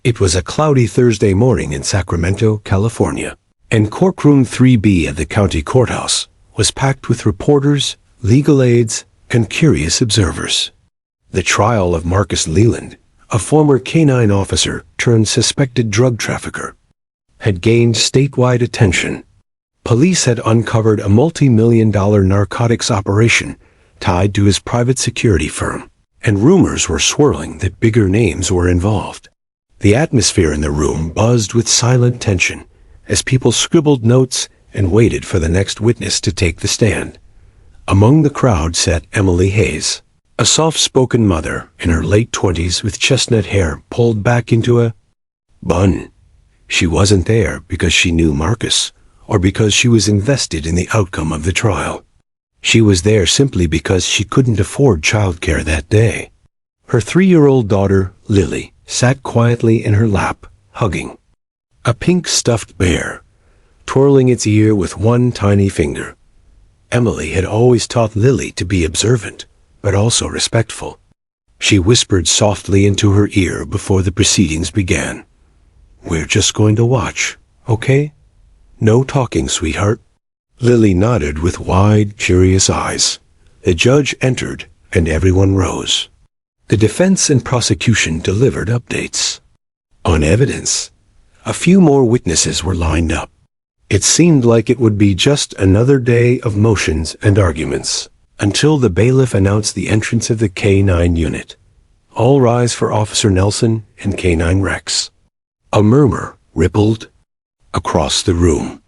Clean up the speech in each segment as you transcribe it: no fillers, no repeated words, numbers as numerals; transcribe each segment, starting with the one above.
It was a cloudy Thursday morning in Sacramento, California, and courtroom 3B of the county courthouse was packed with reporters, legal aides, and curious observers. The trial of Marcus Leland, a former K-9 officer turned suspected drug trafficker, had gained statewide attention. Police had uncovered a multi-million-dollar narcotics operation tied to his private security firm, and rumors were swirling that bigger names were involved. The atmosphere in the room buzzed with silent tension as people scribbled notes and waited for the next witness to take the stand. Among the crowd sat Emily Hayes, a soft-spoken mother in her late 20s with chestnut hair pulled back into a bun. She wasn't there because she knew Marcus or because she was invested in the outcome of the trial. She was there simply because she couldn't afford childcare that day. Her 3-year-old daughter, Lily, sat quietly in her lap, hugging a pink stuffed bear, twirling its ear with one tiny finger. Emily had always taught Lily to be observant, but also respectful. She whispered softly into her ear before the proceedings began. "We're just going to watch, okay? No talking, sweetheart." Lily nodded with wide, curious eyes. The judge entered, and everyone rose. The defense and prosecution delivered updates on evidence. A few more witnesses were lined up. It seemed like it would be just another day of motions and arguments, until the bailiff announced the entrance of the K-9 unit. All rise for Officer Nelson and K-9 Rex. A murmur rippled across the room.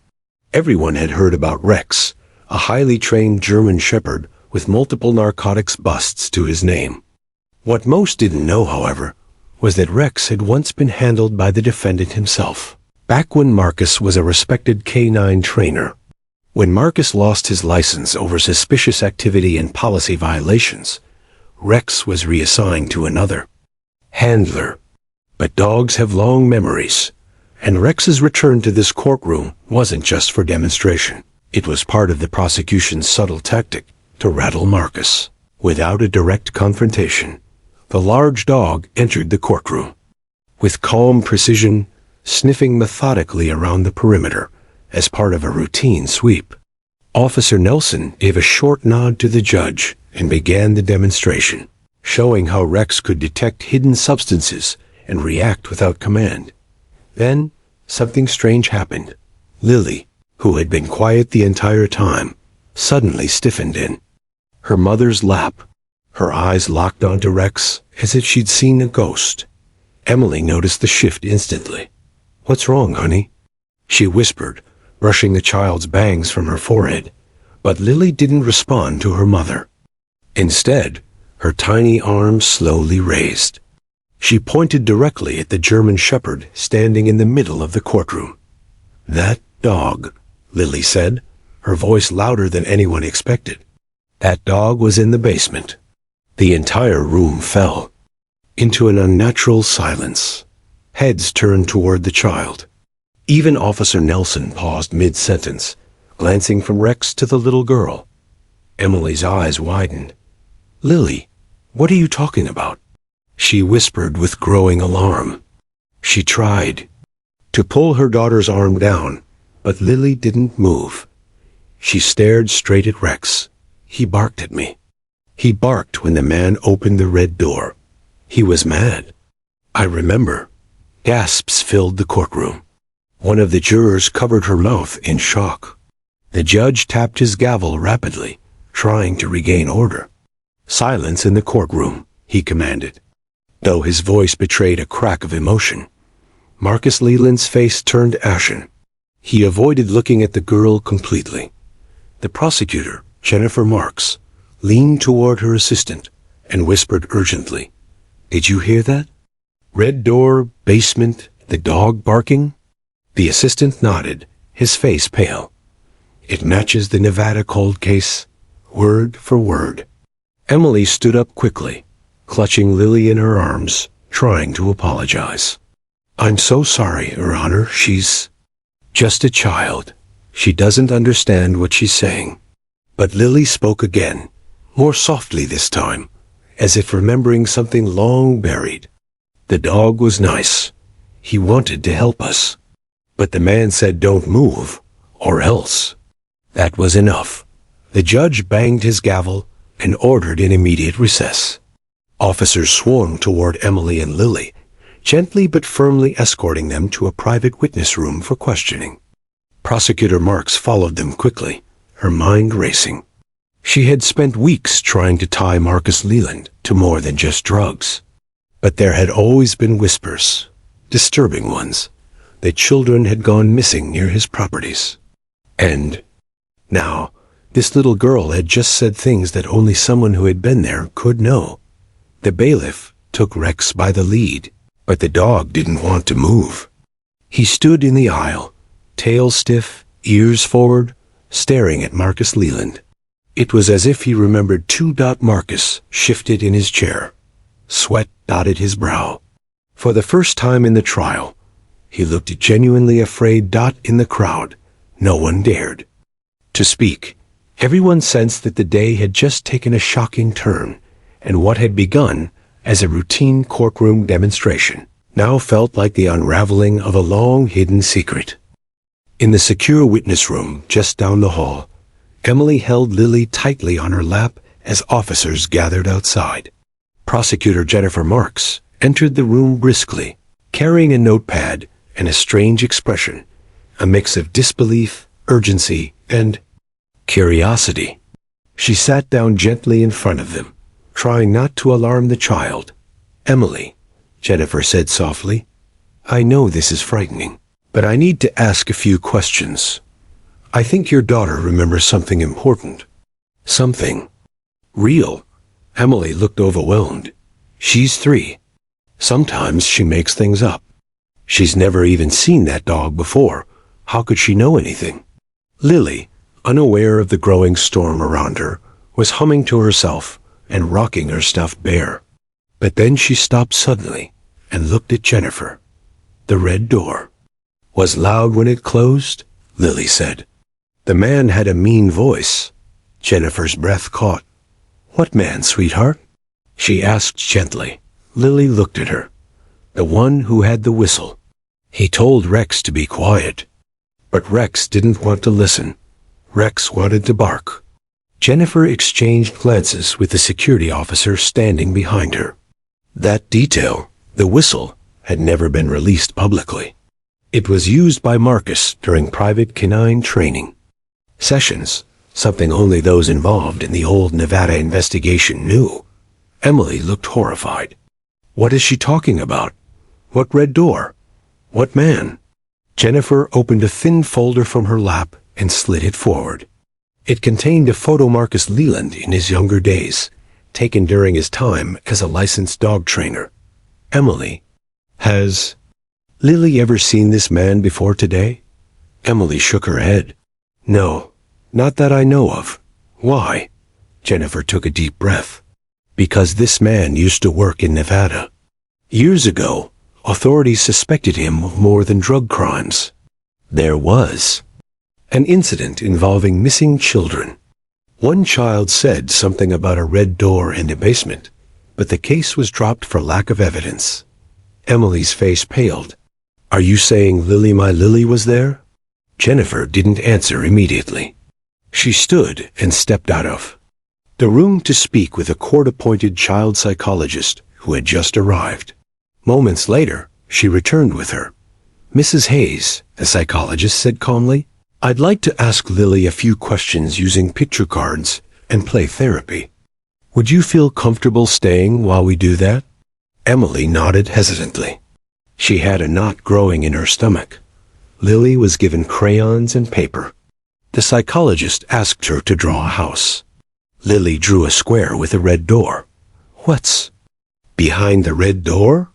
Everyone had heard about Rex, a highly trained German shepherd with multiple narcotics busts to his name. What most didn't know, however, was that Rex had once been handled by the defendant himself, back when Marcus was a respected K-9 trainer. When Marcus lost his license over suspicious activity and policy violations, Rex was reassigned to another handler. But dogs have long memories, and Rex's return to this courtroom wasn't just for demonstration. It was part of the prosecution's subtle tactic to rattle Marcus. Without a direct confrontation, the large dog entered the courtroom. With calm precision, sniffing methodically around the perimeter as part of a routine sweep. Officer Nelson gave a short nod to the judge and began the demonstration, showing how Rex could detect hidden substances and react without command. Then, something strange happened. Lily, who had been quiet the entire time, suddenly stiffened in her mother's lap. Her eyes locked onto Rex as if she'd seen a ghost. Emily noticed the shift instantly. "What's wrong, honey?" she whispered, brushing the child's bangs from her forehead. But Lily didn't respond to her mother. Instead, her tiny arms slowly raised. She pointed directly at the German shepherd standing in the middle of the courtroom. "That dog," Lily said, her voice louder than anyone expected. "That dog was in the basement." The entire room fell into an unnatural silence. Heads turned toward the child. Even Officer Nelson paused mid-sentence, glancing from Rex to the little girl. Emily's eyes widened. "Lily, what are you talking about?" she whispered with growing alarm. She tried to pull her daughter's arm down, but Lily didn't move. She stared straight at Rex. "He barked at me." He barked when the man opened the red door. He was mad. "I remember." Gasps filled the courtroom. One of the jurors covered her mouth in shock. The judge tapped his gavel rapidly, trying to regain order. "Silence in the courtroom," he commanded. Though his voice betrayed a crack of emotion, Marcus Leland's face turned ashen. He avoided looking at the girl completely. The prosecutor, Jennifer Marks, leaned toward her assistant and whispered urgently, "Did you hear that? Red door, basement, the dog barking?" The assistant nodded, his face pale. "It matches the Nevada cold case, word for word." Emily stood up quickly, clutching Lily in her arms, trying to apologize. "I'm so sorry, Your Honor. She's just a child. She doesn't understand what she's saying." But Lily spoke again, more softly this time, as if remembering something long buried. "The dog was nice. He wanted to help us. But the man said don't move, or else. That was enough. The judge banged his gavel and ordered an immediate recess. Officers swung toward Emily and Lily, gently but firmly escorting them to a private witness room for questioning. Prosecutor Marks followed them quickly, her mind racing. She had spent weeks trying to tie Marcus Leland to more than just drugs. But there had always been whispers, disturbing ones, that children had gone missing near his properties. And now, this little girl had just said things that only someone who had been there could know. The bailiff took Rex by the lead, but the dog didn't want to move. He stood in the aisle, tail stiff, ears forward, staring at Marcus Leland. It was as if he remembered Marcus shifted in his chair. Sweat dotted his brow. For the first time in the trial, he looked genuinely afraid. In the crowd, no one dared to speak. Everyone sensed that the day had just taken a shocking turn, and what had begun as a routine courtroom demonstration now felt like the unraveling of a long-hidden secret. In the secure witness room just down the hall, Emily held Lily tightly on her lap as officers gathered outside. Prosecutor Jennifer Marks entered the room briskly, carrying a notepad and a strange expression, a mix of disbelief, urgency, and curiosity. She sat down gently in front of them, trying not to alarm the child. "Emily," Jennifer said softly, "I know this is frightening, but I need to ask a few questions. I think your daughter remembers something important. Something real." Emily looked overwhelmed. "She's 3. Sometimes she makes things up. She's never even seen that dog before. How could she know anything?" Lily, unaware of the growing storm around her, was humming to herself and rocking her stuffed bear. But then she stopped suddenly and looked at Jennifer. "The red door was loud when it closed," Lily said. "The man had a mean voice." Jennifer's breath caught. "What man, sweetheart?" she asked gently. Lily looked at her. "The one who had the whistle. He told Rex to be quiet. But Rex didn't want to listen. Rex wanted to bark." Jennifer exchanged glances with the security officer standing behind her. That detail, the whistle, had never been released publicly. It was used by Marcus during private K-9 training sessions, something only those involved in the old Nevada investigation knew. Emily looked horrified. "What is she talking about? What red door? What man?" Jennifer opened a thin folder from her lap and slid it forward. It contained a photo of Marcus Leland in his younger days, taken during his time as a licensed dog trainer. "Emily, has Lily ever seen this man before today?" Emily shook her head. "No, not that I know of." "Why?" Jennifer took a deep breath. "Because this man used to work in Nevada. Years ago, authorities suspected him of more than drug crimes. There was an incident involving missing children. One child said something about a red door in the basement, but the case was dropped for lack of evidence." Emily's face paled. "Are you saying Lily, my Lily, was there?" Jennifer didn't answer immediately. She stood and stepped out of the room to speak with a court-appointed child psychologist who had just arrived. Moments later, she returned with her. "Mrs. Hayes," the psychologist said calmly, "I'd like to ask Lily a few questions using picture cards and play therapy. Would you feel comfortable staying while we do that?" Emily nodded hesitantly. She had a knot growing in her stomach. Lily was given crayons and paper. The psychologist asked her to draw a house. Lily drew a square with a red door. "What's behind the red door?"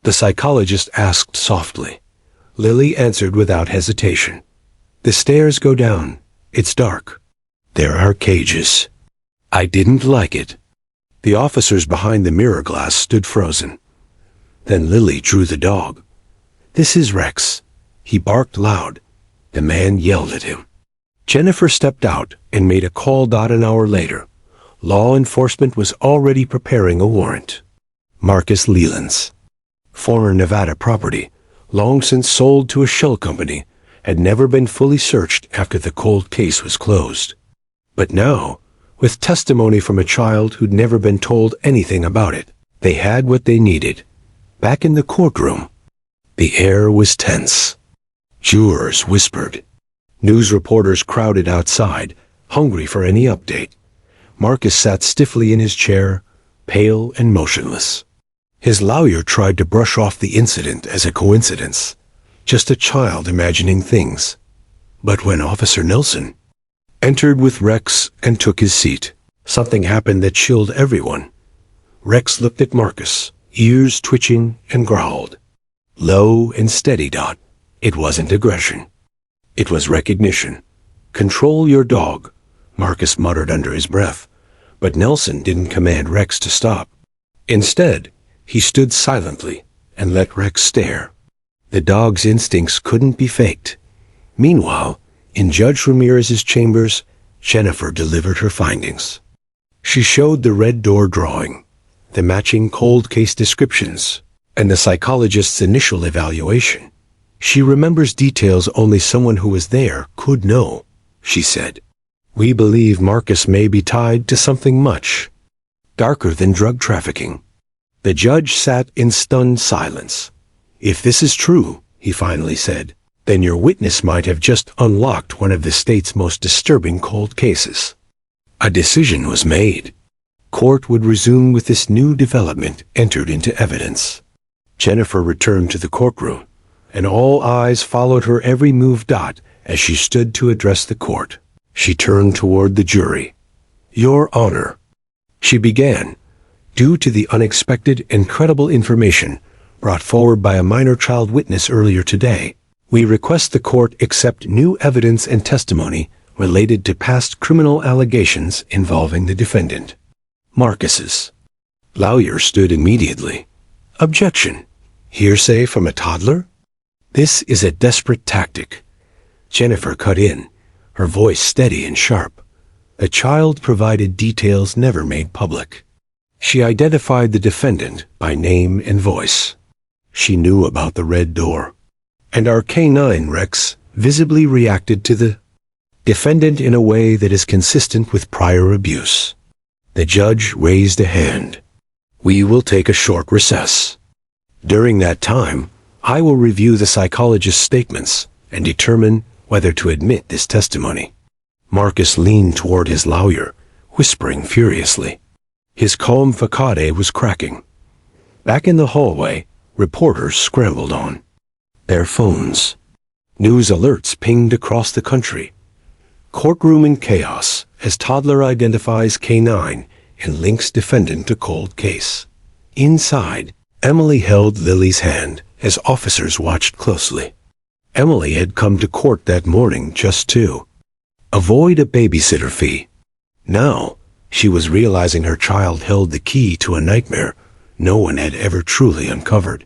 the psychologist asked softly. Lily answered without hesitation. "The stairs go down. It's dark. There are cages." I didn't like it. The officers behind the mirror glass stood frozen. Then Lily drew the dog. "This is Rex." He barked loud. The man yelled at him. Jennifer stepped out and made a call. An hour later, law enforcement was already preparing a warrant. Marcus Leland's former Nevada property long since sold to a shell company, had never been fully searched after the cold case was closed. But now, with testimony from a child who'd never been told anything about it, they had what they needed. Back in the courtroom, the air was tense. Jurors whispered. News reporters crowded outside, hungry for any update. Marcus sat stiffly in his chair, pale and motionless. His lawyer tried to brush off the incident as a coincidence, just a child imagining things. But when Officer Nelson entered with Rex and took his seat, something happened that chilled everyone. Rex looked at Marcus, ears twitching, and growled. Low and steady, Dot. It wasn't aggression. It was recognition. Control your dog, Marcus muttered under his breath. But Nelson didn't command Rex to stop. Instead, he stood silently and let Rex stare. The dog's instincts couldn't be faked. Meanwhile, in Judge Ramirez's chambers, Jennifer delivered her findings. She showed the red door drawing, the matching cold case descriptions, and the psychologist's initial evaluation. She remembers details only someone who was there could know, she said. We believe Marcus may be tied to something much darker than drug trafficking. The judge sat in stunned silence. If this is true, he finally said, then your witness might have just unlocked one of the state's most disturbing cold cases. A decision was made. Court would resume with this new development entered into evidence. Jennifer returned to the courtroom, and all eyes followed her every move. Dot as she stood to address the court. She turned toward the jury. Your Honor, she began, due to the unexpected, incredible information brought forward by a minor child witness earlier today, we request the court accept new evidence and testimony related to past criminal allegations involving the defendant. Marcus's lawyer stood immediately. Objection. Hearsay from a toddler? This is a desperate tactic. Jennifer cut in, her voice steady and sharp. The child provided details never made public. She identified the defendant by name and voice. She knew about the red door. And our K-9 Rex visibly reacted to the defendant in a way that is consistent with prior abuse. The judge raised a hand. We will take a short recess. During that time, I will review the psychologist's statements and determine whether to admit this testimony. Marcus leaned toward his lawyer, whispering furiously. His calm facade was cracking. Back in the hallway, reporters scrambled on their phones. News alerts pinged across the country. Courtroom in chaos as Toddler identifies K-9 and links defendant to cold case. Inside, Emily held Lily's hand as officers watched closely. Emily had come to court that morning just to avoid a babysitter fee. Now, she was realizing her child held the key to a nightmare no one had ever truly uncovered.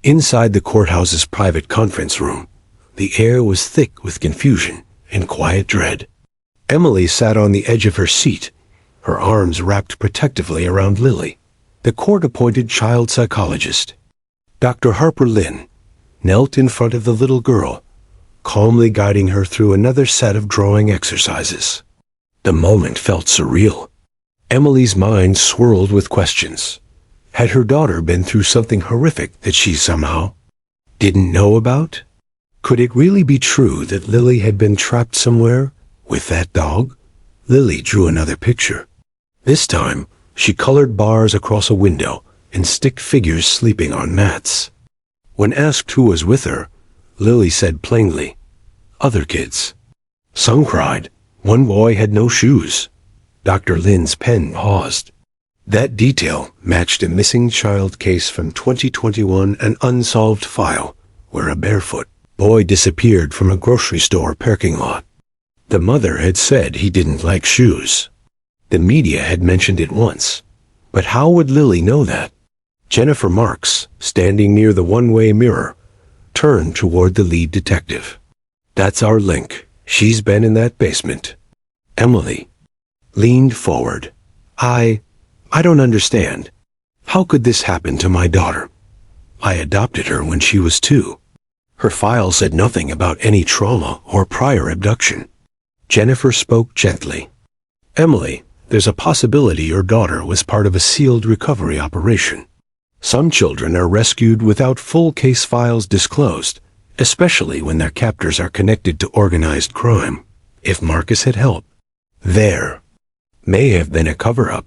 Inside the courthouse's private conference room, the air was thick with confusion and quiet dread. Emily sat on the edge of her seat, her arms wrapped protectively around Lily, the court-appointed child psychologist. Dr. Harper Lynn knelt in front of the little girl, calmly guiding her through another set of drawing exercises. The moment felt surreal. Emily's mind swirled with questions. Had her daughter been through something horrific that she somehow didn't know about? Could it really be true that Lily had been trapped somewhere with that dog? Lily drew another picture. This time, she colored bars across a window and stick figures sleeping on mats. When asked who was with her, Lily said plainly, other kids. Some cried. One boy had no shoes. Dr. Lynn's pen paused. That detail matched a missing child case from 2021, an unsolved file where a barefoot boy disappeared from a grocery store parking lot. The mother had said he didn't like shoes. The media had mentioned it once. But how would Lily know that? Jennifer Marks, standing near the one-way mirror, turned toward the lead detective. That's our link. She's been in that basement. Emily leaned forward. I don't understand. How could this happen to my daughter? I adopted her when she was 2. Her file said nothing about any trauma or prior abduction. Jennifer spoke gently. Emily, there's a possibility your daughter was part of a sealed recovery operation. Some children are rescued without full case files disclosed, especially when their captors are connected to organized crime. If Marcus had helped, there may have been a cover-up.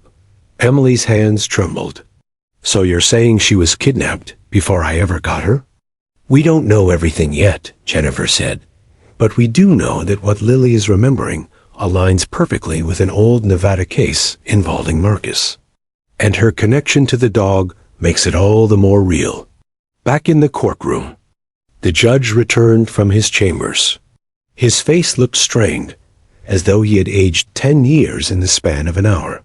Emily's hands trembled. So you're saying she was kidnapped before I ever got her? We don't know everything yet, Jennifer said, but we do know that what Lily is remembering aligns perfectly with an old Nevada case involving Marcus. And her connection to the dog makes it all the more real. Back in the courtroom, the judge returned from his chambers. His face looked strained, as though he had aged 10 years in the span of an hour.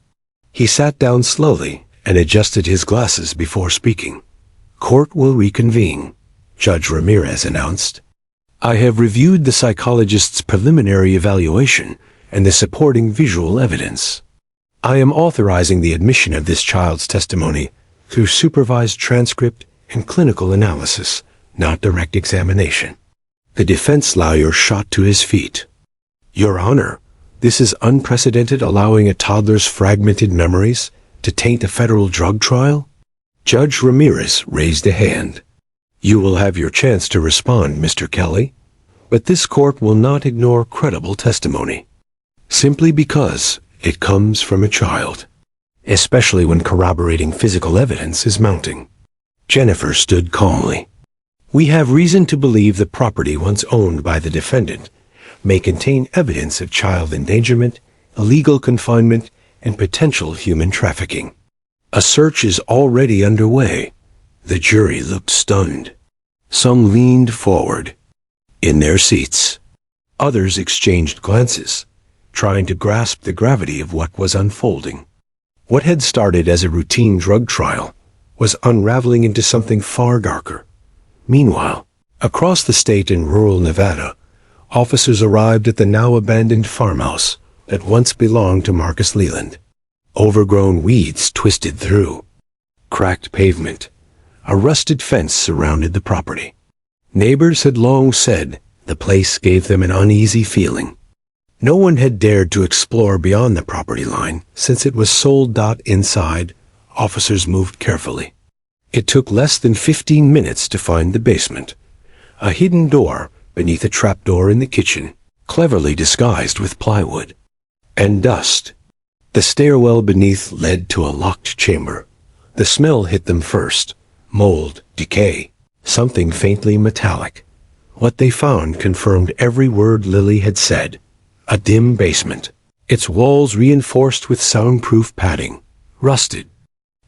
He sat down slowly and adjusted his glasses before speaking. Court will reconvene, Judge Ramirez announced. I have reviewed the psychologist's preliminary evaluation and the supporting visual evidence. I am authorizing the admission of this child's testimony through supervised transcript and clinical analysis, not direct examination. The defense lawyer shot to his feet. Your Honor, this is unprecedented, allowing a toddler's fragmented memories to taint a federal drug trial? Judge Ramirez raised a hand. You will have your chance to respond, Mr. Kelly, but this court will not ignore credible testimony, simply because it comes from a child, especially when corroborating physical evidence is mounting. Jennifer stood calmly. We have reason to believe the property once owned by the defendant may contain evidence of child endangerment, illegal confinement, and potential human trafficking. A search is already underway. The jury looked stunned. Some leaned forward in their seats. Others exchanged glances, trying to grasp the gravity of what was unfolding. What had started as a routine drug trial was unraveling into something far darker. Meanwhile, across the state in rural Nevada, officers arrived at the now abandoned farmhouse that once belonged to Marcus Leland. Overgrown weeds twisted through cracked pavement. A rusted fence surrounded the property. Neighbors had long said the place gave them an uneasy feeling. No one had dared to explore beyond the property line since it was sold. Inside, officers moved carefully. It took less than 15 minutes to find the basement, a hidden door beneath a trapdoor in the kitchen, cleverly disguised with plywood and dust. The stairwell beneath led to a locked chamber. The smell hit them first. Mold, decay, something faintly metallic. What they found confirmed every word Lily had said. A dim basement, its walls reinforced with soundproof padding, rusted.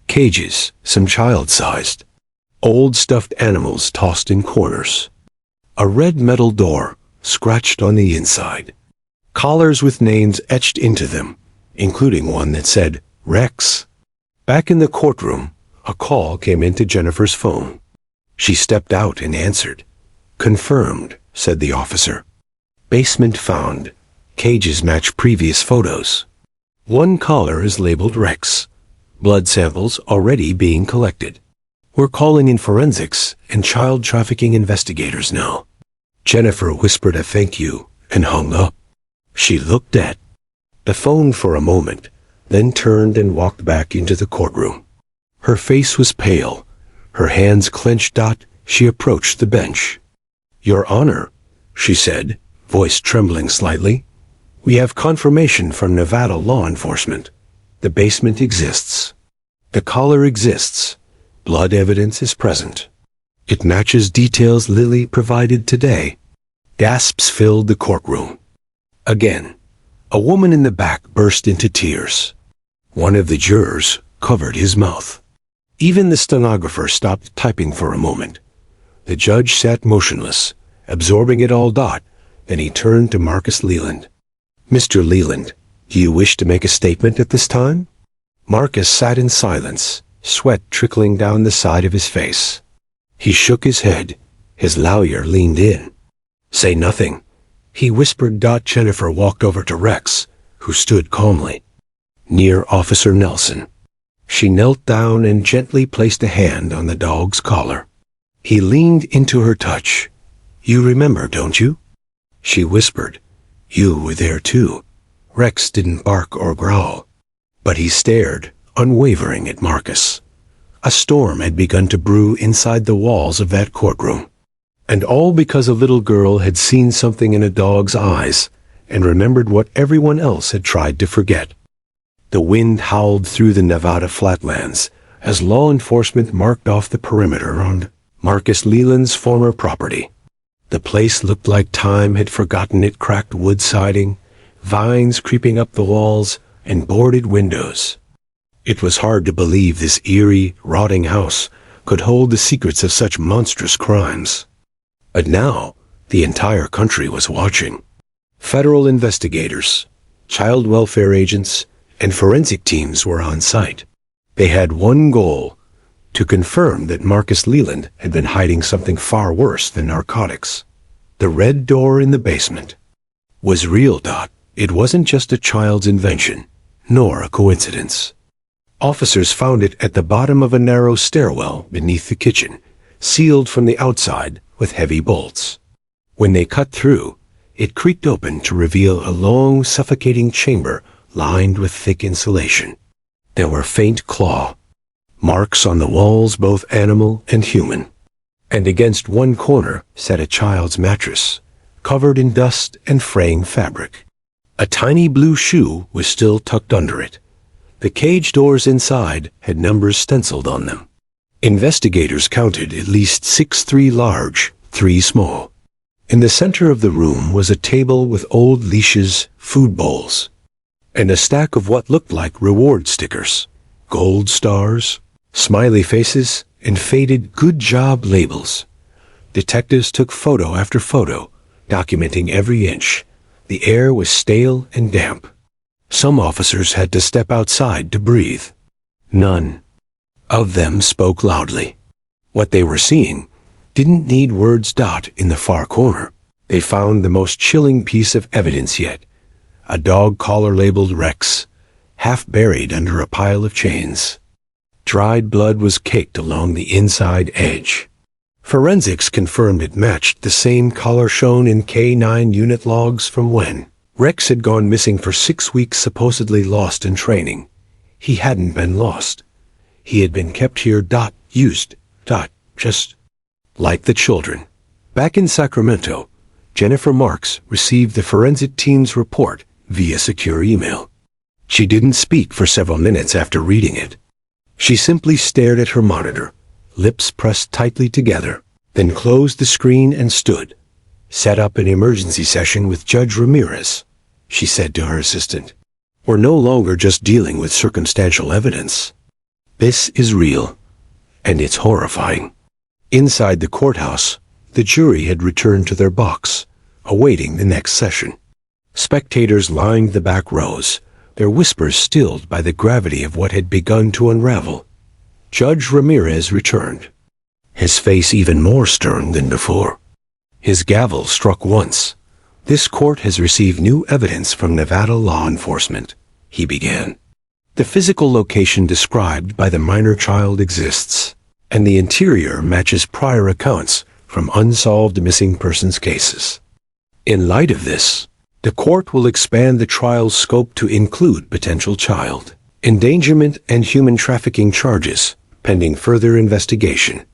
Cages, some child-sized. Old stuffed animals tossed in corners. A red metal door, scratched on the inside. Collars with names etched into them, including one that said, Rex. Back in the courtroom, a call came into Jennifer's phone. She stepped out and answered. Confirmed, said the officer. Basement found. Cages match previous photos. One collar is labeled Rex. Blood samples already being collected. We're calling in forensics and child trafficking investigators now. Jennifer whispered a thank you and hung up. She looked at the phone for a moment, then turned and walked back into the courtroom. Her face was pale, her hands clenched. She approached the bench. Your Honor, she said, voice trembling slightly, we have confirmation from Nevada law enforcement. The basement exists. The collar exists. Blood evidence is present. It matches details Lily provided today. Gasps filled the courtroom. Again, a woman in the back burst into tears. One of the jurors covered his mouth. Even the stenographer stopped typing for a moment. The judge sat motionless, absorbing it all. Then he turned to Marcus Leland. Mr. Leland, do you wish to make a statement at this time? Marcus sat in silence, sweat trickling down the side of his face. He shook his head. His lawyer leaned in. Say nothing, he whispered. Jennifer walked over to Rex, who stood calmly near Officer Nelson. She knelt down and gently placed a hand on the dog's collar. He leaned into her touch, "You remember, don't you?" She whispered. "You were there too." Rex didn't bark or growl, but he stared, unwavering, at Marcus. A storm had begun to brew inside the walls of that courtroom. And all because a little girl had seen something in a dog's eyes and remembered what everyone else had tried to forget. The wind howled through the Nevada flatlands as law enforcement marked off the perimeter on Marcus Leland's former property. The place looked like time had forgotten it: cracked wood siding, vines creeping up the walls, and boarded windows. It was hard to believe this eerie, rotting house could hold the secrets of such monstrous crimes. But now, the entire country was watching. Federal investigators, child welfare agents, and forensic teams were on site. They had one goal: to confirm that Marcus Leland had been hiding something far worse than narcotics. The red door in the basement was real. It wasn't just a child's invention, nor a coincidence. Officers found it at the bottom of a narrow stairwell beneath the kitchen, sealed from the outside with heavy bolts. When they cut through, it creaked open to reveal a long, suffocating chamber lined with thick insulation. There were faint claw marks on the walls, both animal and human. And against one corner sat a child's mattress, covered in dust and fraying fabric. A tiny blue shoe was still tucked under it. The cage doors inside had numbers stenciled on them. Investigators counted at least 6, 3 large, 3 small. In the center of the room was a table with old leashes, food bowls, and a stack of what looked like reward stickers: gold stars, smiley faces, and faded "good job" labels. Detectives took photo after photo, documenting every inch. The air was stale and damp. Some officers had to step outside to breathe. None of them spoke loudly. What they were seeing didn't need words. In the far corner, they found the most chilling piece of evidence yet: a dog collar labeled Rex, half buried under a pile of chains. Dried blood was caked along the inside edge. Forensics confirmed it matched the same collar shown in K-9 unit logs from when Rex had gone missing for 6 weeks, supposedly lost in training. He hadn't been lost. He had been kept here. Used. Just like the children. Back in Sacramento, Jennifer Marks received the forensic team's report via secure email. She didn't speak for several minutes after reading it. She simply stared at her monitor, lips pressed tightly together, then closed the screen and stood. "Set up an emergency session with Judge Ramirez," she said to her assistant. "We're no longer just dealing with circumstantial evidence. This is real, and it's horrifying." Inside the courthouse, the jury had returned to their box, awaiting the next session. Spectators lined the back rows, their whispers stilled by the gravity of what had begun to unravel. Judge Ramirez returned, his face even more stern than before. His gavel struck once. "This court has received new evidence from Nevada law enforcement," he began. "The physical location described by the minor child exists, and the interior matches prior accounts from unsolved missing persons cases. In light of this, the court will expand the trial's scope to include potential child endangerment and human trafficking charges, pending further investigation."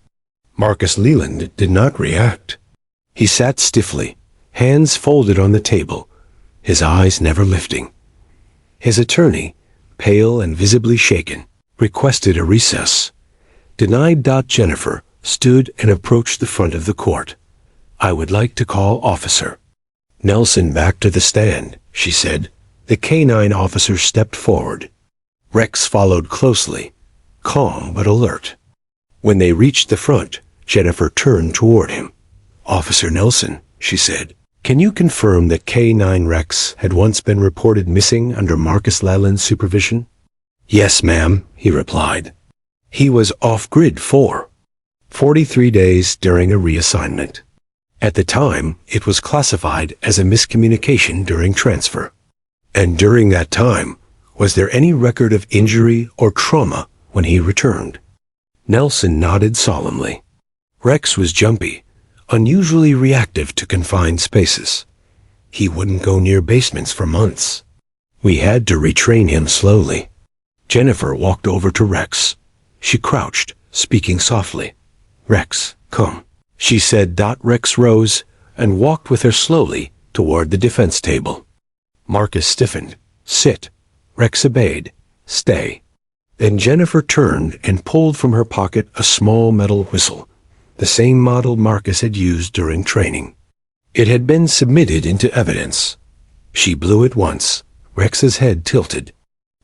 Marcus Leland did not react. He sat stiffly, hands folded on the table, his eyes never lifting. His attorney, pale and visibly shaken, requested a recess. Denied. Jennifer stood and approached the front of the court. "I would like to call Officer Nelson back to the stand," she said. The K-9 officer stepped forward. Rex followed closely, calm but alert. When they reached the front, Jennifer turned toward him. "Officer Nelson," she said, "can you confirm that K-9 Rex had once been reported missing under Marcus Leland's supervision?" "Yes, ma'am," he replied. "He was off-grid for 43 days during a reassignment. At the time, it was classified as a miscommunication during transfer. And during that time, was there any record of injury or trauma when he returned?" Nelson nodded solemnly. "Rex was jumpy, unusually reactive to confined spaces. He wouldn't go near basements for months. We had to retrain him slowly. Jennifer walked over to Rex. She crouched, speaking softly. "Rex, come," she said. Rex rose and walked with her slowly toward the defense table. Marcus stiffened. "Sit." Rex obeyed. "Stay." Then Jennifer turned and pulled from her pocket a small metal whistle, the same model Marcus had used during training. It had been submitted into evidence. She blew it once. Rex's head tilted.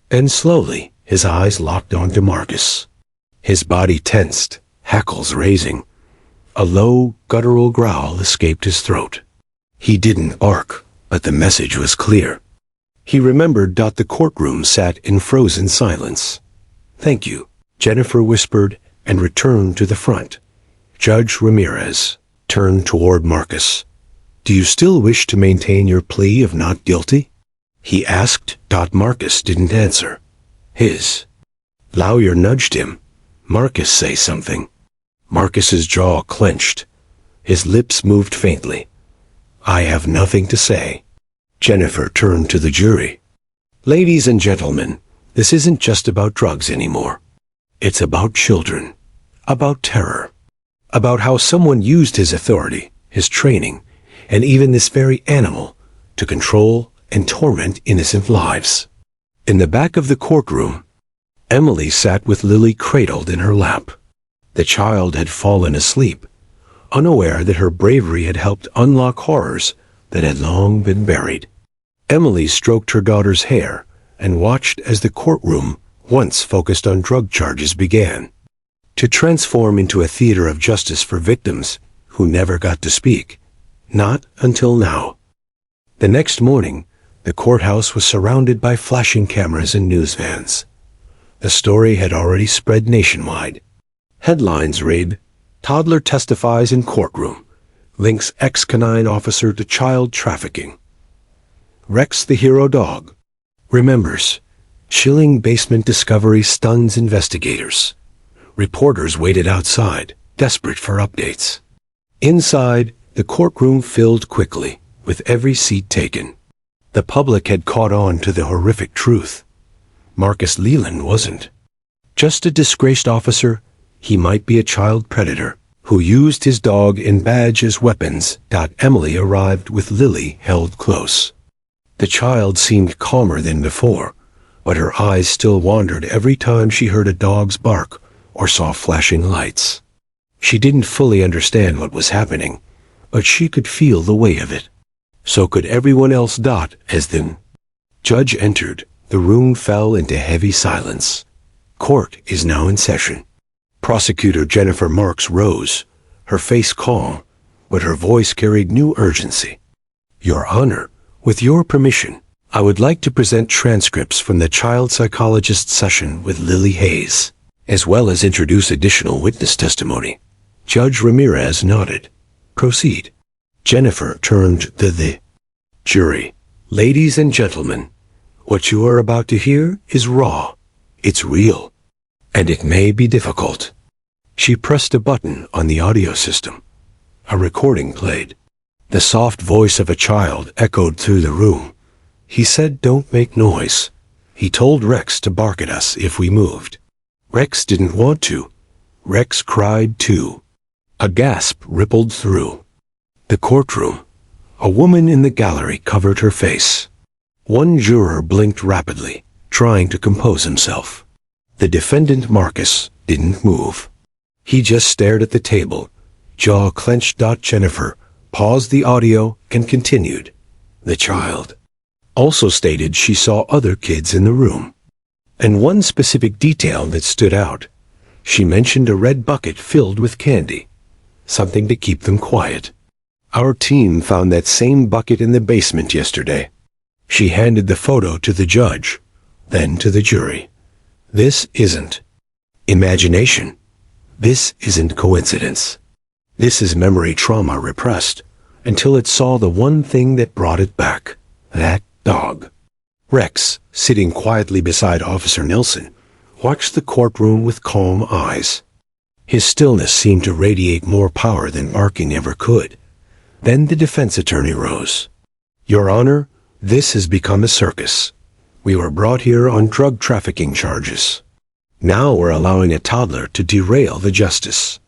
And slowly, his eyes locked onto Marcus. His body tensed, hackles raising. A low, guttural growl escaped his throat. He didn't bark, but the message was clear. He remembered. The courtroom sat in frozen silence. "Thank you," Jennifer whispered and returned to the front. Judge Ramirez turned toward Marcus. "Do you still wish to maintain your plea of not guilty?" he asked. Marcus didn't answer. His lawyer nudged him. "Marcus, say something." Marcus's jaw clenched. His lips moved faintly. "I have nothing to say." Jennifer turned to the jury. "Ladies and gentlemen, this isn't just about drugs anymore. It's about children, about terror, about how someone used his authority, his training, and even this very animal to control and torment innocent lives." In the back of the courtroom, Emily sat with Lily cradled in her lap. The child had fallen asleep, unaware that her bravery had helped unlock horrors that had long been buried. Emily stroked her daughter's hair and watched as the courtroom, once focused on drug charges, began to transform into a theater of justice for victims who never got to speak. Not until now. The next morning, the courthouse was surrounded by flashing cameras and news vans. The story had already spread nationwide. Headlines read, "Toddler testifies in courtroom, links ex-K-9 officer to child trafficking. Rex the hero dog remembers. Chilling basement discovery stuns investigators." Reporters waited outside, desperate for updates. Inside, the courtroom filled quickly, with every seat taken. The public had caught on to the horrific truth. Marcus Leland wasn't just a disgraced officer. He might be a child predator who used his dog and badge as weapons. Emily arrived with Lily held close. The child seemed calmer than before, but her eyes still wandered every time she heard a dog's bark or saw flashing lights. She didn't fully understand what was happening, but she could feel the weight of it. So could everyone else. As the judge entered, the room fell into heavy silence. Court is now in session. Prosecutor Jennifer Marks rose, her face calm, but her voice carried new urgency. "Your Honor, with your permission, I would like to present transcripts from the child psychologist session with Lily Hayes, as well as introduce additional witness testimony." Judge Ramirez nodded. "Proceed." Jennifer turned to the jury. "Ladies and gentlemen, what you are about to hear is raw. It's real. And it may be difficult." She pressed a button on the audio system. A recording played. The soft voice of a child echoed through the room. "He said don't make noise. He told Rex to bark at us if we moved. Rex didn't want to. Rex cried too." A gasp rippled through the courtroom. A woman in the gallery covered her face. One juror blinked rapidly, trying to compose himself. The defendant, Marcus, didn't move. He just stared at the table, jaw clenched. Jennifer paused the audio and continued. The child also stated she saw other kids in the room. And one specific detail that stood out. She mentioned a red bucket filled with candy, something to keep them quiet. "Our team found that same bucket in the basement yesterday." She handed the photo to the judge, then to the jury. "This isn't imagination. This isn't coincidence. This is memory trauma repressed until it saw the one thing that brought it back. That dog." Rex, sitting quietly beside Officer Nelson, watched the courtroom with calm eyes. His stillness seemed to radiate more power than barking ever could. Then the defense attorney rose. "Your Honor, this has become a circus. We were brought here on drug trafficking charges. Now we're allowing a toddler to derail the justice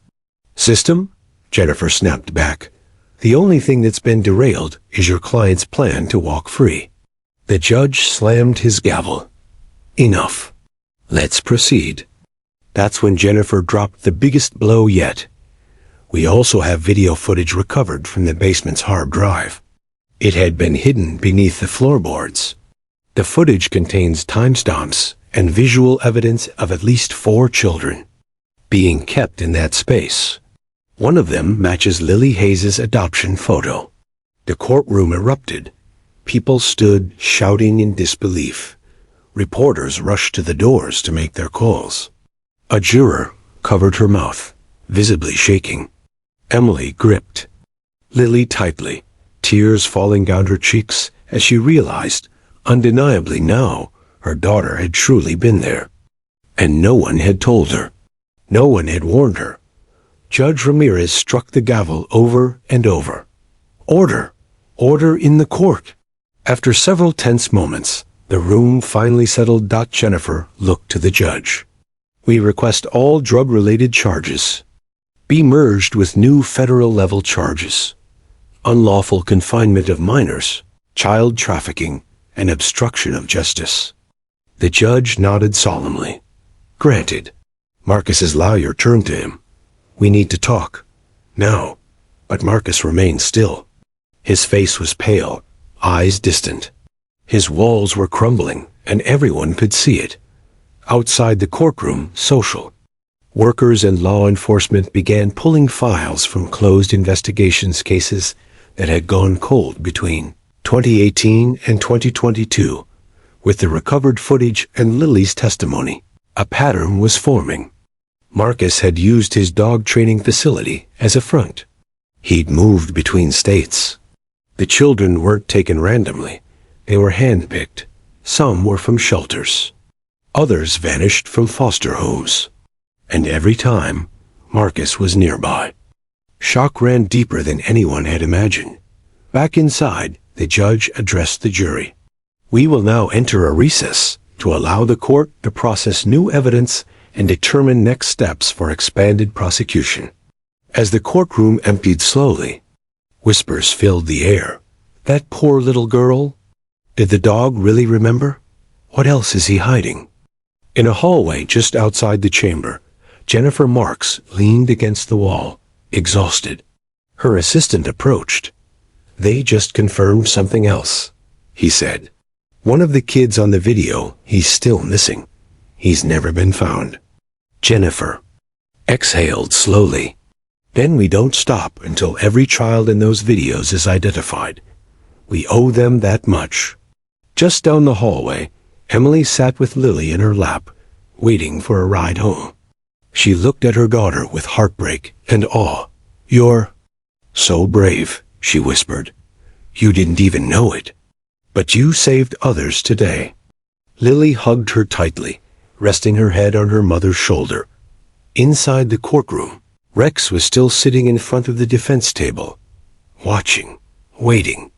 system?" Jennifer snapped back. "The only thing that's been derailed is your client's plan to walk free." The judge slammed his gavel. "Enough. Let's proceed." That's when Jennifer dropped the biggest blow yet. "We also have video footage recovered from the basement's hard drive. It had been hidden beneath the floorboards. The footage contains timestamps and visual evidence of at least 4 children being kept in that space. One of them matches Lily Hayes' adoption photo." The courtroom erupted. People stood shouting in disbelief. Reporters rushed to the doors to make their calls. A juror covered her mouth, visibly shaking. Emily gripped Lily tightly, tears falling down her cheeks as she realized, undeniably now, her daughter had truly been there. And no one had told her. No one had warned her. Judge Ramirez struck the gavel over and over. "Order! Order in the court!" After several tense moments, the room finally settled. Jennifer looked to the judge. "We request all drug-related charges be merged with new federal-level charges: unlawful confinement of minors, child trafficking, and obstruction of justice." The judge nodded solemnly. "Granted." Marcus's lawyer turned to him. "We need to talk. Now." But Marcus remained still. His face was pale, eyes distant. His walls were crumbling, and everyone could see it. Outside the courtroom, social workers and law enforcement began pulling files from closed investigations cases that had gone cold between 2018 and 2022. With the recovered footage and Lily's testimony, a pattern was forming. Marcus had used his dog training facility as a front. He'd moved between states. The children weren't taken randomly. They were handpicked. Some were from shelters. Others vanished from foster homes. And every time, Marcus was nearby. Shock ran deeper than anyone had imagined. Back inside, the judge addressed the jury. "We will now enter a recess to allow the court to process new evidence and determine next steps for expanded prosecution." As the courtroom emptied slowly, whispers filled the air. "That poor little girl? Did the dog really remember? What else is he hiding?" In a hallway just outside the chamber, Jennifer Marks leaned against the wall, exhausted. Her assistant approached. "They just confirmed something else," he said. "One of the kids on the video, he's still missing. He's never been found." Jennifer exhaled slowly. "Then we don't stop until every child in those videos is identified. We owe them that much." Just down the hallway, Emily sat with Lily in her lap, waiting for a ride home. She looked at her daughter with heartbreak and awe. "You're so brave," she whispered. "You didn't even know it. But you saved others today." Lily hugged her tightly, resting her head on her mother's shoulder. Inside the courtroom, Rex was still sitting in front of the defense table, watching, waiting,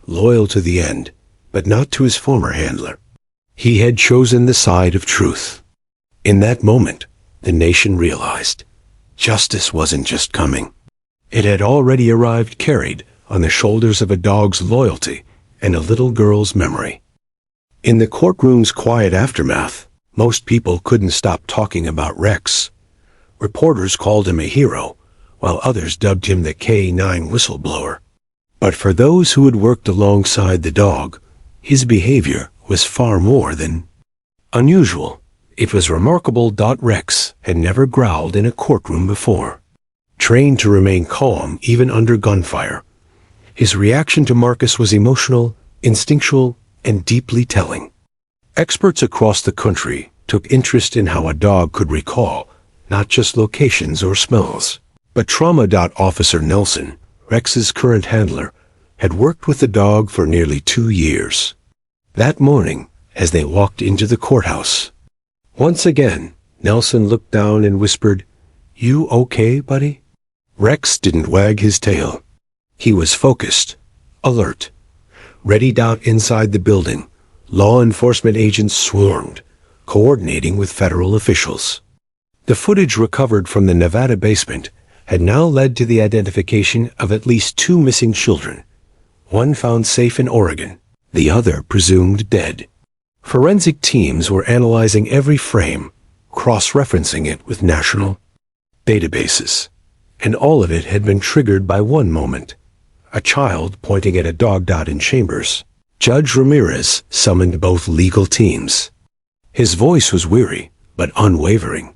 loyal to the end, but not to his former handler. He had chosen the side of truth. In that moment, the nation realized justice wasn't just coming. It had already arrived, carried on the shoulders of a dog's loyalty and a little girl's memory. In the courtroom's quiet aftermath, most people couldn't stop talking about Rex. Reporters called him a hero, while others dubbed him the K-9 whistleblower. But for those who had worked alongside the dog, his behavior was far more than unusual. It was remarkable. Rex had never growled in a courtroom before. Trained to remain calm even under gunfire, his reaction to Marcus was emotional, instinctual, and deeply telling. Experts across the country took interest in how a dog could recall not just locations or smells, but trauma. Officer Nelson, Rex's current handler, had worked with the dog for nearly 2 years. That morning, as they walked into the courthouse, once again, Nelson looked down and whispered, You okay, buddy? Rex didn't wag his tail. He was focused, alert. Readied out inside the building, law enforcement agents swarmed, coordinating with federal officials. The footage recovered from the Nevada basement had now led to the identification of at least 2 missing children, one found safe in Oregon, the other presumed dead. Forensic teams were analyzing every frame, cross-referencing it with national databases, and all of it had been triggered by one moment. A child pointing at a dog dot in chambers. Judge Ramirez summoned both legal teams. His voice was weary, but unwavering.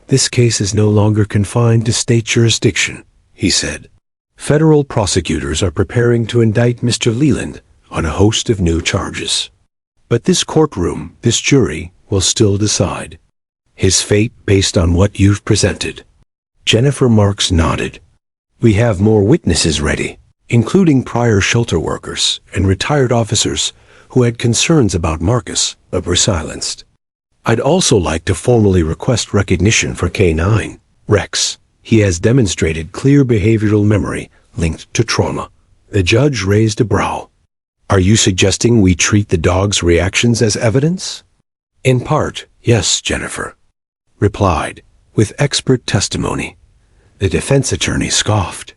This case is no longer confined to state jurisdiction, he said. Federal prosecutors are preparing to indict Mr. Leland on a host of new charges. But this courtroom, this jury, will still decide his fate based on what you've presented. Jennifer Marks nodded. We have more witnesses ready, including prior shelter workers and retired officers who had concerns about Marcus but were silenced. I'd also like to formally request recognition for K-9, Rex. He has demonstrated clear behavioral memory linked to trauma. The judge raised a brow. Are you suggesting we treat the dog's reactions as evidence? In part, yes, Jennifer replied, with expert testimony. The defense attorney scoffed.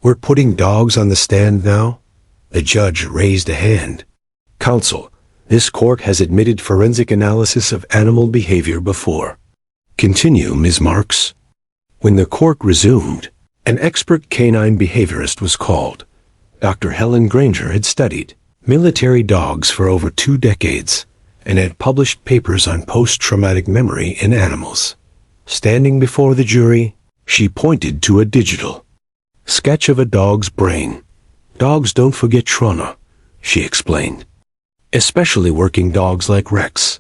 We're putting dogs on the stand now? The judge raised a hand. Counsel, this court has admitted forensic analysis of animal behavior before. Continue, Ms. Marks. When the court resumed, an expert canine behaviorist was called. Dr. Helen Granger had studied military dogs for over 2 decades and had published papers on post-traumatic memory in animals. Standing before the jury, she pointed to a digital sketch of a dog's brain. Dogs don't forget trauma, she explained. Especially working dogs like Rex.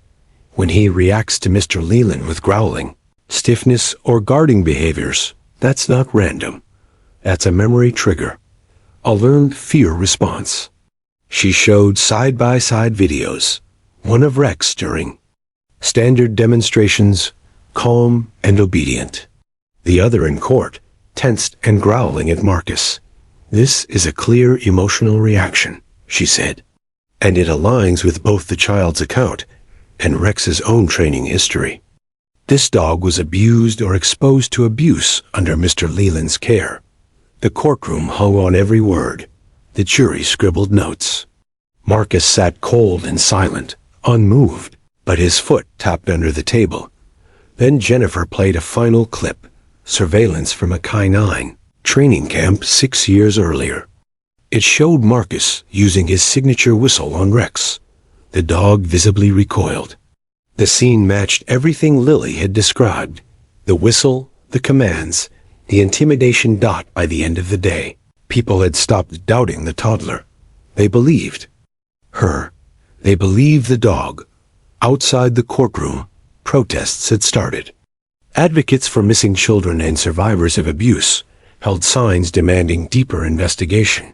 When he reacts to Mr. Leland with growling, stiffness, or guarding behaviors, that's not random. That's a memory trigger. A learned fear response. She showed side-by-side videos, one of Rex during standard demonstrations, calm and obedient. The other in court, tensed and growling at Marcus. This is a clear emotional reaction, she said, and it aligns with both the child's account and Rex's own training history. This dog was abused or exposed to abuse under Mr. Leland's care. The courtroom hung on every word. The jury scribbled notes. Marcus sat cold and silent, unmoved, but his foot tapped under the table. Then Jennifer played a final clip, surveillance from a K-9 training camp 6 years earlier. It showed Marcus using his signature whistle on Rex. The dog visibly recoiled. The scene matched everything Lily had described. The whistle, the commands, the intimidation. By the end of the day, people had stopped doubting the toddler. They believed her. They believed the dog. Outside the courtroom, protests had started. Advocates for missing children and survivors of abuse held signs demanding deeper investigation.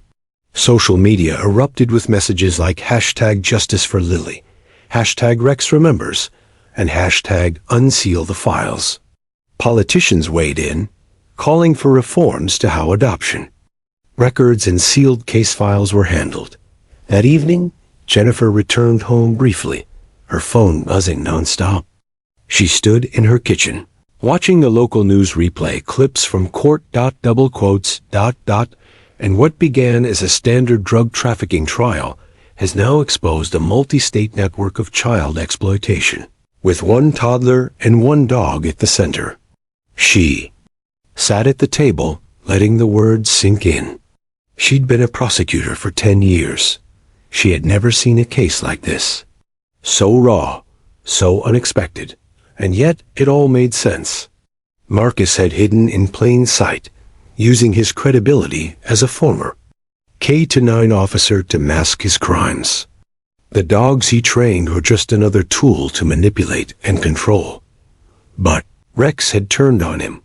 Social media erupted with messages like #JusticeForLily, #RexRemembers, and #UnsealTheFiles. Politicians weighed in, calling for reforms to how adoption, records, and sealed case files were handled. That evening, Jennifer returned home briefly, her phone buzzing nonstop. She stood in her kitchen, watching the local news replay clips from court. And what began as a standard drug trafficking trial has now exposed a multi-state network of child exploitation, with one toddler and one dog at the center. She sat at the table, letting the words sink in. She'd been a prosecutor for 10 years. She had never seen a case like this. So raw, so unexpected, and yet it all made sense. Marcus had hidden in plain sight, using his credibility as a former K-9 officer to mask his crimes. The dogs he trained were just another tool to manipulate and control. But Rex had turned on him.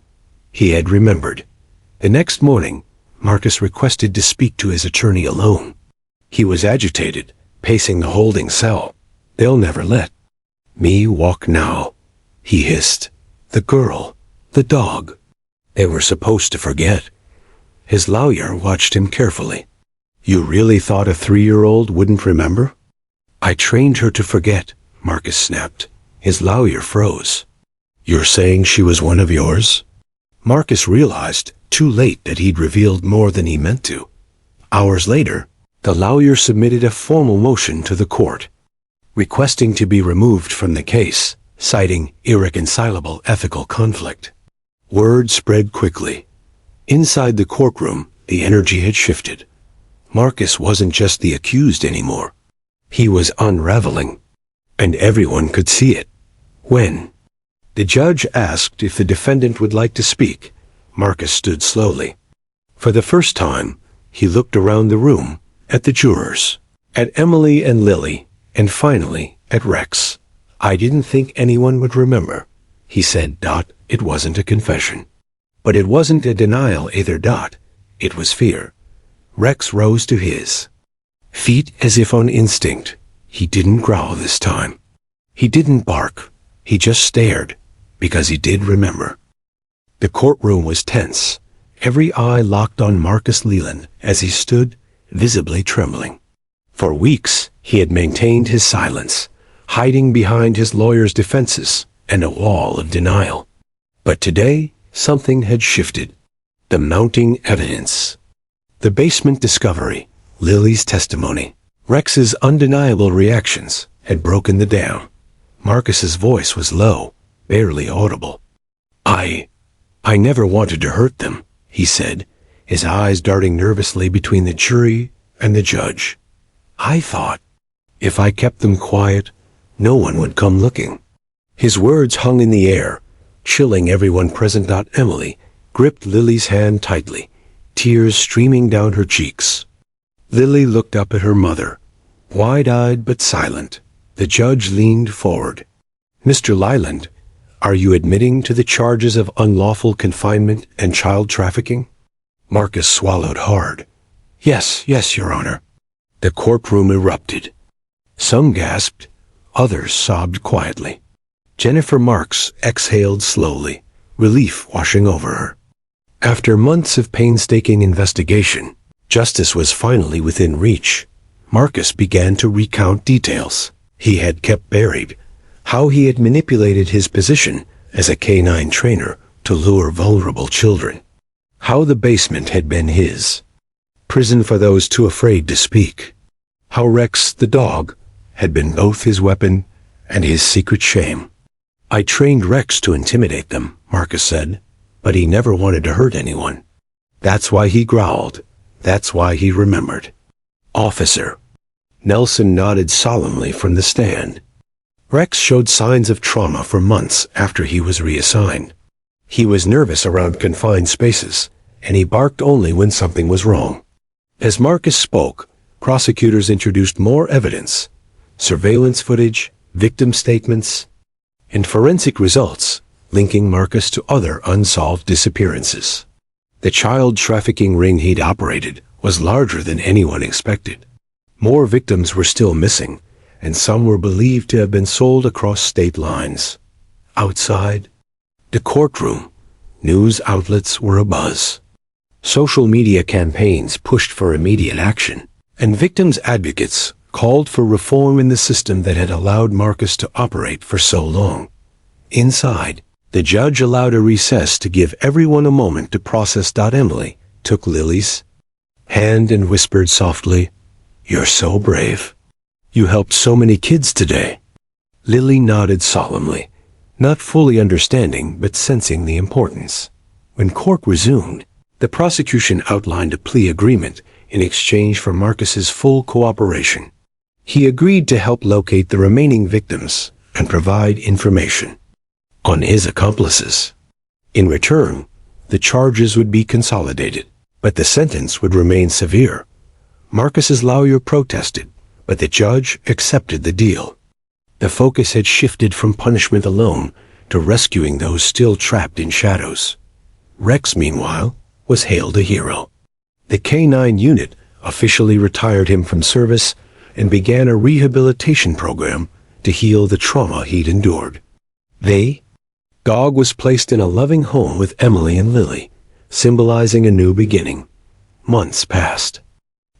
He had remembered. The next morning, Marcus requested to speak to his attorney alone. He was agitated, pacing the holding cell. They'll never let me walk now, he hissed. The girl, the dog. They were supposed to forget. His lawyer watched him carefully. You really thought a 3-year-old wouldn't remember? I trained her to forget, Marcus snapped. His lawyer froze. You're saying she was one of yours? Marcus realized, too late, that he'd revealed more than he meant to. Hours later, the lawyer submitted a formal motion to the court, requesting to be removed from the case, citing irreconcilable ethical conflict. Word spread quickly. Inside the courtroom, the energy had shifted. Marcus wasn't just the accused anymore. He was unraveling, and everyone could see it. When the judge asked if the defendant would like to speak, Marcus stood slowly. For the first time, he looked around the room, at the jurors, at Emily and Lily, and finally, at Rex. I didn't think anyone would remember, he said. It wasn't a confession. But it wasn't a denial either. It was fear. Rex rose to his feet as if on instinct. He didn't growl this time. He didn't bark. He just stared, because he did remember. The courtroom was tense. Every eye locked on Marcus Leland as he stood, visibly trembling. For weeks, he had maintained his silence, hiding behind his lawyer's defenses and a wall of denial. But today, something had shifted. The mounting evidence. The basement discovery, Lily's testimony, Rex's undeniable reactions had broken the dam. Marcus's voice was low, barely audible. I never wanted to hurt them, he said, his eyes darting nervously between the jury and the judge. I thought, if I kept them quiet, no one would come looking. His words hung in the air, chilling everyone present. Emily gripped Lily's hand tightly, tears streaming down her cheeks. Lily looked up at her mother, wide-eyed but silent. The judge leaned forward. Mr. Leland, are you admitting to the charges of unlawful confinement and child trafficking? Marcus swallowed hard. Yes, Your Honor. The courtroom erupted. Some gasped, others sobbed quietly. Jennifer Marks exhaled slowly, relief washing over her. After months of painstaking investigation, justice was finally within reach. Marcus began to recount details he had kept buried, how he had manipulated his position as a K-9 trainer to lure vulnerable children, how the basement had been his prison for those too afraid to speak, how Rex, the dog, had been both his weapon and his secret shame. I trained Rex to intimidate them, Marcus said, but he never wanted to hurt anyone. That's why he growled. That's why he remembered. Officer. Nelson nodded solemnly from the stand. Rex showed signs of trauma for months after he was reassigned. He was nervous around confined spaces, and he barked only when something was wrong. As Marcus spoke, prosecutors introduced more evidence, surveillance footage, victim statements, and forensic results linking Marcus to other unsolved disappearances. The child trafficking ring he'd operated was larger than anyone expected. More victims were still missing, and some were believed to have been sold across state lines. Outside the courtroom, news outlets were abuzz. Social media campaigns pushed for immediate action, and victims' advocates called for reform in the system that had allowed Marcus to operate for so long. Inside, the judge allowed a recess to give everyone a moment to process. Emily took Lily's hand and whispered softly, "You're so brave. You helped so many kids today." Lily nodded solemnly, not fully understanding but sensing the importance. When court resumed, the prosecution outlined a plea agreement in exchange for Marcus's full cooperation. He agreed to help locate the remaining victims and provide information on his accomplices. In return, the charges would be consolidated, but the sentence would remain severe. Marcus's lawyer protested, but the judge accepted the deal. The focus had shifted from punishment alone to rescuing those still trapped in shadows. Rex, meanwhile, was hailed a hero. The K-9 unit officially retired him from service and began a rehabilitation program to heal the trauma he'd endured. They Dog was placed in a loving home with Emily and Lily, symbolizing a new beginning. Months passed.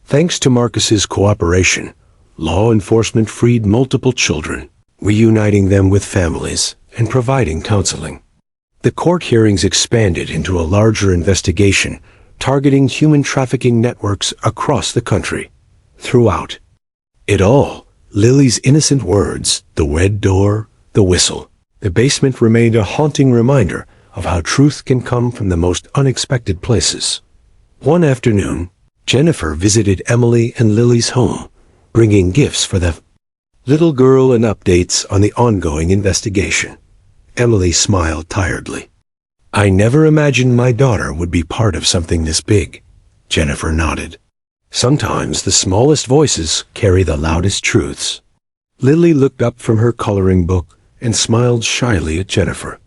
Thanks to Marcus's cooperation, law enforcement freed multiple children, reuniting them with families and providing counseling. The court hearings expanded into a larger investigation, targeting human trafficking networks across the country. Throughout it all, Lily's innocent words, the red door, the whistle, the basement remained a haunting reminder of how truth can come from the most unexpected places. One afternoon, Jennifer visited Emily and Lily's home, bringing gifts for the little girl and updates on the ongoing investigation. Emily smiled tiredly. "I never imagined my daughter would be part of something this big," Jennifer nodded. "Sometimes the smallest voices carry the loudest truths." Lily looked up from her coloring book and smiled shyly at Jennifer.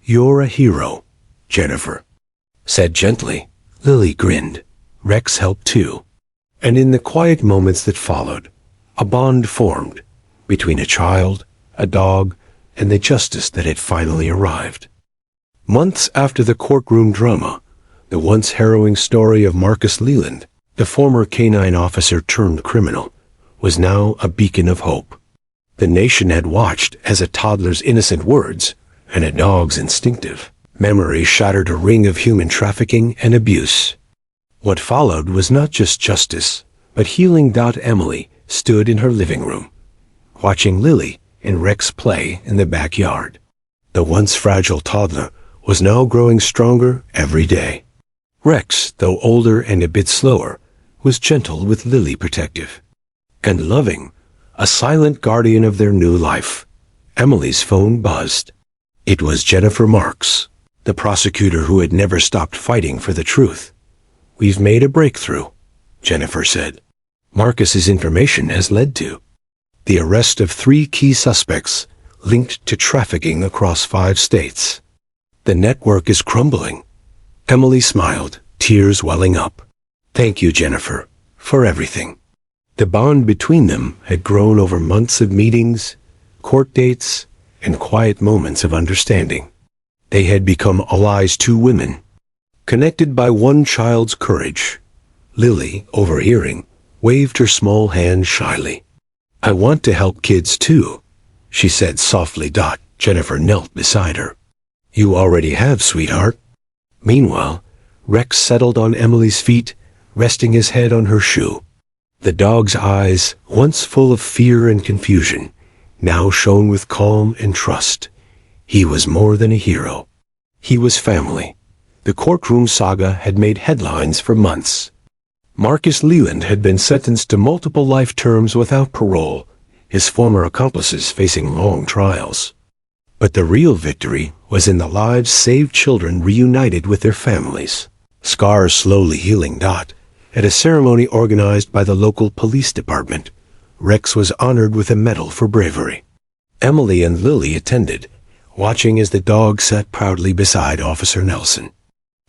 "You're a hero," Jennifer said gently. Lily grinned. Rex helped too. And in the quiet moments that followed, a bond formed between a child, a dog, and the justice that had finally arrived. Months after the courtroom drama, the once harrowing story of Marcus Leland, the former K-9 officer turned criminal, was now a beacon of hope. The nation had watched as a toddler's innocent words and a dog's instinctive memory shattered a ring of human trafficking and abuse. What followed was not just justice, but healing. Emily stood in her living room, watching Lily and Rex play in the backyard. The once fragile toddler was now growing stronger every day. Rex, though older and a bit slower, was gentle with Lily, protective and loving, a silent guardian of their new life. Emily's phone buzzed. It was Jennifer Marks, the prosecutor who had never stopped fighting for the truth. "We've made a breakthrough," Jennifer said. "Marcus's information has led to the arrest of 3 key suspects linked to trafficking across 5 states. The network is crumbling." Emily smiled, tears welling up. "Thank you, Jennifer, for everything." The bond between them had grown over months of meetings, court dates, and quiet moments of understanding. They had become allies, 2 women, connected by one child's courage. Lily, overhearing, waved her small hand shyly. "I want to help kids too," she said softly. Jennifer knelt beside her. "You already have, sweetheart." Meanwhile, Rex settled on Emily's feet, resting his head on her shoe. The dog's eyes, once full of fear and confusion, now shone with calm and trust. He was more than a hero. He was family. The courtroom saga had made headlines for months. Marcus Leland had been sentenced to multiple life terms without parole, his former accomplices facing long trials. But the real victory was in the lives saved, children reunited with their families, scars slowly healing. At a ceremony organized by the local police department, Rex was honored with a medal for bravery. Emily and Lily attended, watching as the dog sat proudly beside Officer Nelson.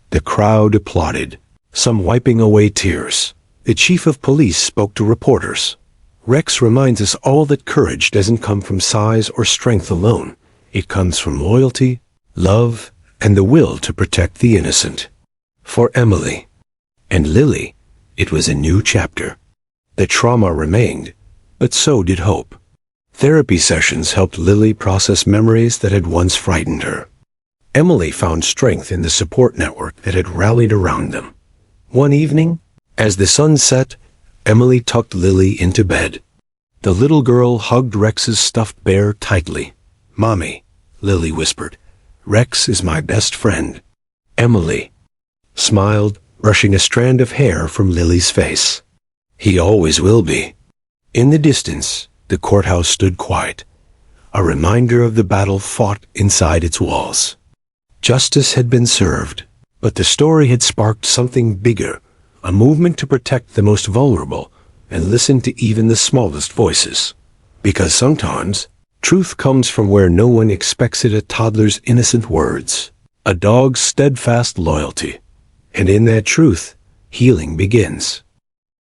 The crowd applauded, some wiping away tears. The chief of police spoke to reporters. "Rex reminds us all that courage doesn't come from size or strength alone. It comes from loyalty, love, and the will to protect the innocent." For Emily and Lily, it was a new chapter. The trauma remained, but so did hope. Therapy sessions helped Lily process memories that had once frightened her. Emily found strength in the support network that had rallied around them. One evening, as the sun set, Emily tucked Lily into bed. The little girl hugged Rex's stuffed bear tightly. "Mommy," Lily whispered, "Rex is my best friend." Emily smiled, brushing a strand of hair from Lily's face. "He always will be." In the distance, the courthouse stood quiet, a reminder of the battle fought inside its walls. Justice had been served, but the story had sparked something bigger, a movement to protect the most vulnerable and listen to even the smallest voices. Because sometimes, truth comes from where no one expects it. A toddler's innocent words, a dog's steadfast loyalty. And in that truth, healing begins.